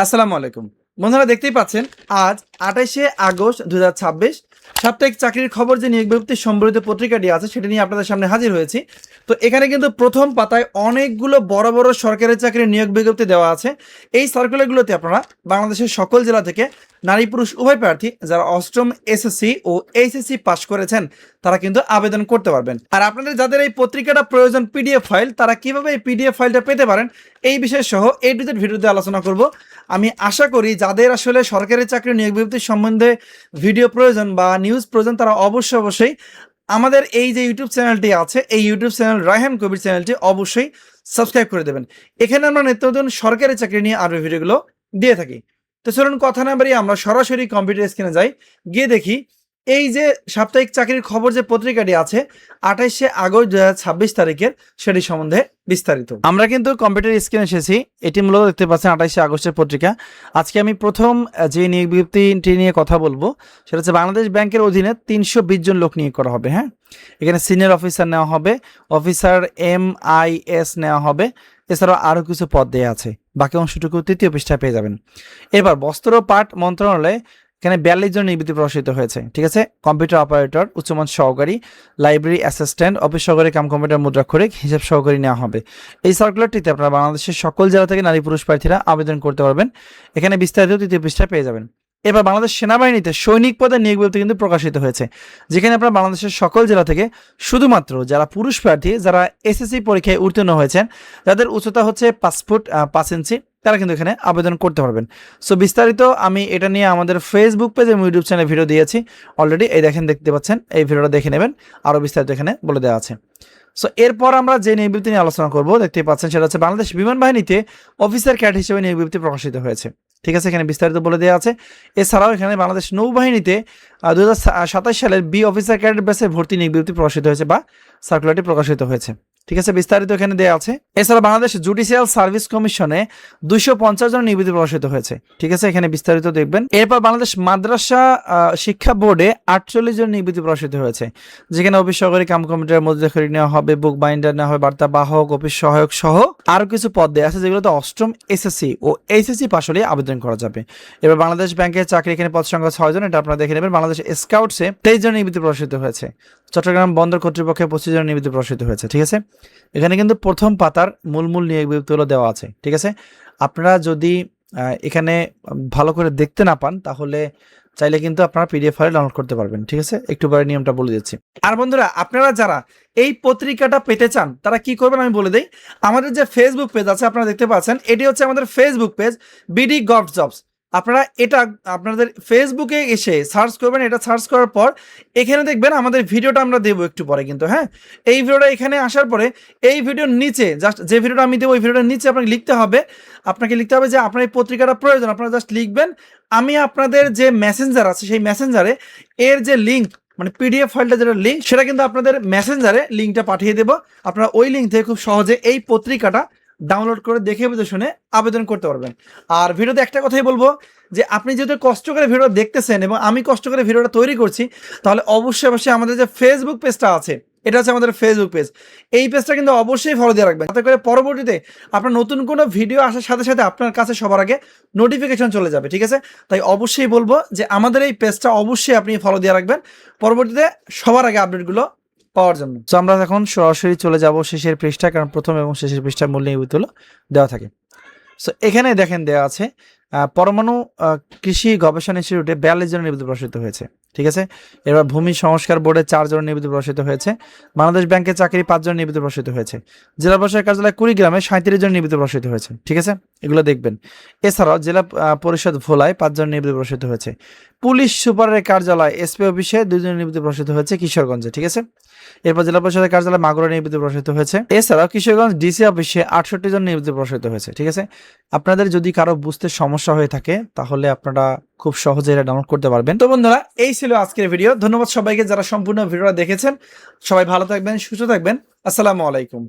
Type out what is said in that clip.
আসসালামু আলাইকুম বন্ধুরা, দেখতেই পাচ্ছেন আজ 28শে আগস্ট 2026 সাপ্তাহিক চাকরির খবর যে নিয়োগ বিজ্ঞপ্তি সম্বলিত পত্রিকাটি আছে সেটা নিয়ে আপনাদের সামনে হাজির হয়েছি। তো এখানে কিন্তু প্রথম পাতায় অনেকগুলো বড় বড় সরকারি চাকরির নিয়োগ বিজ্ঞপ্তি দেওয়া আছে। এই সার্কুলারগুলোতে আপনারা বাংলাদেশের সকল জেলা থেকে নারী পুরুষ উভয় প্রার্থী যারা অষ্টম এসএসসি ও এইচএসসি পাস করেছেন তারা কিন্তু আবেদন করতে পারবেন। আর আপনাদের যাদের এই পত্রিকাটা প্রয়োজন পিডিএফ ফাইল, তারা কিভাবে এই পিডিএফ ফাইলটা পেতে পারেন এই বিষয় সহ A to Z ভিডিওতে আলোচনা করব। আমি আশা করি যাদের আসলে সরকারি চাকরি নিয়োগ বিজ্ঞপ্তি সম্বন্ধে ভিডিও প্রয়োজন বা নিউজ প্রয়োজন তারা অবশ্যই আমাদের এই যে ইউটিউব চ্যানেলটি আছে এই ইউটিউব চ্যানেল রায়হান কবির চ্যানেলটি অবশ্যই সাবস্ক্রাইব করে দেবেন। এখানে আমরা নিত্য নতুন সরকারি চাকরি নিয়ে আরও ভিডিওগুলো দিয়ে থাকি। তো চলুন কথা না বাড়িয়ে আমরা সরাসরি কম্পিউটার স্ক্রিনে যাই, গিয়ে দেখি এই যে সাপ্তাহিক চাকরির খবর যে পত্রিকাটি আছে 28শে আগস্ট 2026 তারিখের সেটি সম্বন্ধে বিস্তারিত। আমরা কিন্তু কম্পিউটার স্ক্রিনে এসেছি। এটি মূলত দেখতে পাচ্ছেন 28শে আগস্টের পত্রিকা। আজকে আমি প্রথম যে নিয়োগ বিজ্ঞপ্তিটি নিয়ে কথা বলবো সেটা হচ্ছে বাংলাদেশ ব্যাংকের অধীনে 320 জন লোক নিয়োগ করা হবে। হ্যাঁ, এখানে সিনিয়র অফিসার নেওয়া হবে, অফিসার MIS নেওয়া হবে, এছাড়াও আরও কিছু পদ দেওয়া আছে। বাকি অংশটুকু তৃতীয় পৃষ্ঠায় পেয়ে যাবেন। এবার বস্ত্র ও পাট মন্ত্রণালয়ে এখানে 42 জন নিয়োগ বিজ্ঞপ্তি প্রকাশিত হয়েছে। ঠিক আছে, কম্পিউটার অপারেটর, উচ্চমান সহকারী, লাইব্রেরি অ্যাসিস্ট্যান্ট, অফিস সহকারী কাম কম্পিউটার মুদ্রাক্ষরিক, হিসাব সহকারী নেওয়া হবে। এই সার্কুলারটিতে আপনারা বাংলাদেশের সকল জেলা থেকে নারী পুরুষ প্রার্থীরা আবেদন করতে পারবেন। এখানে বিস্তারিত তৃতীয় পৃষ্ঠায় পেয়ে যাবেন। এবার বাংলাদেশ সেনাবাহিনীতে সৈনিক পদে নিয়োগ বিজ্ঞপ্তি কিন্তু প্রকাশিত হয়েছে, যেখানে আপনারা বাংলাদেশের সকল জেলা থেকে শুধুমাত্র যারা পুরুষ প্রার্থী যারা এসএসসি পরীক্ষায় উত্তীর্ণ হয়েছেন, যাদের উচ্চতা হচ্ছে 5 ফুট 5 ইঞ্চি, তারা কিন্তু এখানে আবেদন করতে পারবেন। সো বিস্তারিত আমি এটা নিয়ে আমাদের ফেসবুক পেজ এবং ইউটিউব চ্যানেলে ভিডিও দিয়েছি অলরেডি। এই দেখতে পাচ্ছেন, এই ভিডিওটা দেখে নেবেন, আরও বিস্তারিত এখানে বলে দেওয়া আছে। সো এরপর আমরা যে নিয়োগ বিজ্ঞপ্তি নিয়ে আলোচনা করবো দেখতে পাচ্ছেন সেটা হচ্ছে বাংলাদেশ বিমান বাহিনীতে অফিসার ক্যাডেট হিসেবে নিয়োগ বিজ্ঞপ্তি প্রকাশিত হয়েছে। ঠিক আছে, এখানে বিস্তারিত বলে দেওয়া আছে। এছাড়াও এখানে বাংলাদেশ নৌবাহিনীতে 2027 সালের বি অফিসার ক্যাডেট ব্যাচে ভর্তি নিয়োগ বিজ্ঞপ্তি প্রকাশিত হয়েছে বা সার্কুলারটি প্রকাশিত হয়েছে। ঠিক আছে, বিস্তারিত এখানে দেওয়া আছে। এছাড়া বাংলাদেশ জুডিশিয়াল সার্ভিস কমিশনে 250 জন নিয়োগ বিজ্ঞপ্তি প্রকাশিত হয়েছে। ঠিক আছে, এখানে বিস্তারিত দেখবেন। এরপর বাংলাদেশ মাদ্রাসা শিক্ষা বোর্ডে 48 জন নিয়োগ বিজ্ঞপ্তি প্রকাশিত হয়েছে, যেখানে অফিস সহকারী কাম কম্পিউটার মুদ্রাক্ষরিক নেওয়া হবে, বুক বাইন্ডার নেওয়া হবে, বার্তা বাহক, অফিস সহায়ক সহ আরও কিছু পদ দেওয়া আছে, যেগুলোতে অষ্টম এসএসসি ও এইচএসসি পাস হলে আবেদন করা যাবে। এবার বাংলাদেশ ব্যাংকের চাকরি, এখানে পদ সংখ্যা 6 জন, এটা আপনারা দেখে নেবেন। বাংলাদেশ স্কাউটসে 23 জন নিয়োগ বিজ্ঞপ্তি প্রকাশিত হয়েছে। চট্টগ্রাম বন্দর কর্তৃপক্ষে 25 জন নিয়োগ বিজ্ঞপ্তি প্রকাশিত হয়েছে। ঠিক আছে, এখানে কিন্তু প্রথম পাতার মূল নিয়োগ বিজ্ঞপ্তিগুলো দেওয়া আছে। ঠিক আছে, আপনারা যদি এখানে ভালো করে দেখতে না পান তাহলে চাইলে কিন্তু আপনারা পিডিএফ ফাইল ডাউনলোড করতে পারবেন। ঠিক আছে, একটু পরে নিয়মটা বলে দিচ্ছি। আর বন্ধুরা, আপনারা যারা এই পত্রিকাটা পেতে চান তারা কি করবেন আমি বলে দিই। আমাদের যে ফেসবুক পেজ আছে আপনারা দেখতে পাচ্ছেন, এটি হচ্ছে আমাদের Facebook page BD gov jobs. আপনারা এটা আপনাদের ফেসবুকে এসে সার্চ করবেন। এটা সার্চ করার পর এখানে দেখবেন আমাদের ভিডিওটা আমরা দেবো একটু পরে কিন্তু। হ্যাঁ, এই ভিডিওটা এখানে আসার পরে এই ভিডিওর নিচে জাস্ট যে ভিডিওটা আমি দেবো ওই ভিডিওটার নিচে আপনাকে লিখতে হবে যে আপনার এই পত্রিকাটা প্রয়োজন। আপনারা জাস্ট লিখবেন, আমি আপনাদের যে মেসেঞ্জার আছে সেই মেসেঞ্জারে এর যে লিঙ্ক মানে পিডিএফ ফাইলটা যেটা লিঙ্ক সেটা কিন্তু আপনাদের মেসেঞ্জারে লিঙ্কটা পাঠিয়ে দেবো। আপনারা ওই লিঙ্ক থেকে খুব সহজে এই পত্রিকাটা ডাউনলোড করে দেখে বুঝে শুনে আবেদন করতে পারবেন। আর ভিডিওতে একটা কথাই বলবো যে আপনি যেহেতু কষ্ট করে ভিডিও দেখতেছেন এবং আমি কষ্ট করে ভিডিওটা তৈরি করছি, তাহলে অবশ্যই আমাদের যে ফেসবুক পেজটা আছে এটা হচ্ছে আমাদের ফেসবুক পেজ। এই পেজটা কিন্তু অবশ্যই ফলো দিয়ে রাখবেন, যাতে করে পরবর্তীতে আপনার নতুন কোনো ভিডিও আসার সাথে সাথে আপনার কাছে সবার আগে নোটিফিকেশন চলে যাবে। ঠিক আছে, তাই অবশ্যই বলবো যে আমাদের এই পেজটা অবশ্যই আপনি ফলো দিয়ে রাখবেন পরবর্তীতে সবার আগে আপডেটগুলো পাওয়ার জন্য। তো আমরা এখন সরাসরি চলে যাব শেষের পৃষ্ঠা, কারণ প্রথম এবং শেষের পৃষ্ঠার মূল নিয়োগ বিজ্ঞপ্তিগুলো দেওয়া থাকে। সো এখানে দেখেন দেওয়া আছে পরমাণু কৃষি গবেষণা ইনস্টিটিউটে 42 জন নিয়োগ বিজ্ঞপ্তি প্রকাশিত হয়েছে। ঠিক আছে, এবার ভূমি সংস্কার বোর্ডে 4 জন নিয়োগ বিজ্ঞপ্তি প্রকাশিত হয়েছে। বাংলাদেশ ব্যাংকের চাকরি 5 জন নিয়োগ বিজ্ঞপ্তি প্রকাশিত হয়েছে। জেলা প্রশাসক কার্যালয় কুড়িগ্রামে 37 জন নিয়োগ বিজ্ঞপ্তি প্রকাশিত হয়েছে। ঠিক আছে, এগুলো দেখবেন। এছাড়াও জেলা পরিষদ ভোলায় 5 জন নিয়োগ বিজ্ঞপ্তি প্রকাশিত হয়েছে। পুলিশ সুপারের কার্যালয় এসপি অফিসে 2 জন নিয়োগ বিজ্ঞপ্তি প্রকাশিত হয়েছে কিশোরগঞ্জে। ঠিক আছে, এরপর জেলা পরিষদের কার্যালয় মাগুরা নিয়োগ বিজ্ঞপ্তি প্রকাশিত হয়েছে। এছাড়াও কিশোরগঞ্জ ডিসি অফিসে 68 জন নিয়োগ বিজ্ঞপ্তি প্রকাশিত হয়েছে। ঠিক আছে, আপনাদের যদি কারো বুঝতে সমস্যা হয়ে থাকে তাহলে আপনারা খুব সহজে এটা ডাউনলোড করতে পারবেন। তো বন্ধুরা, এই ছিল আজকের ভিডিও। ধন্যবাদ সবাইকে যারা সম্পূর্ণ ভিডিওটা দেখেছেন। সবাই ভালো থাকবেন, সুস্থ থাকবেন। আসসালামু আলাইকুম।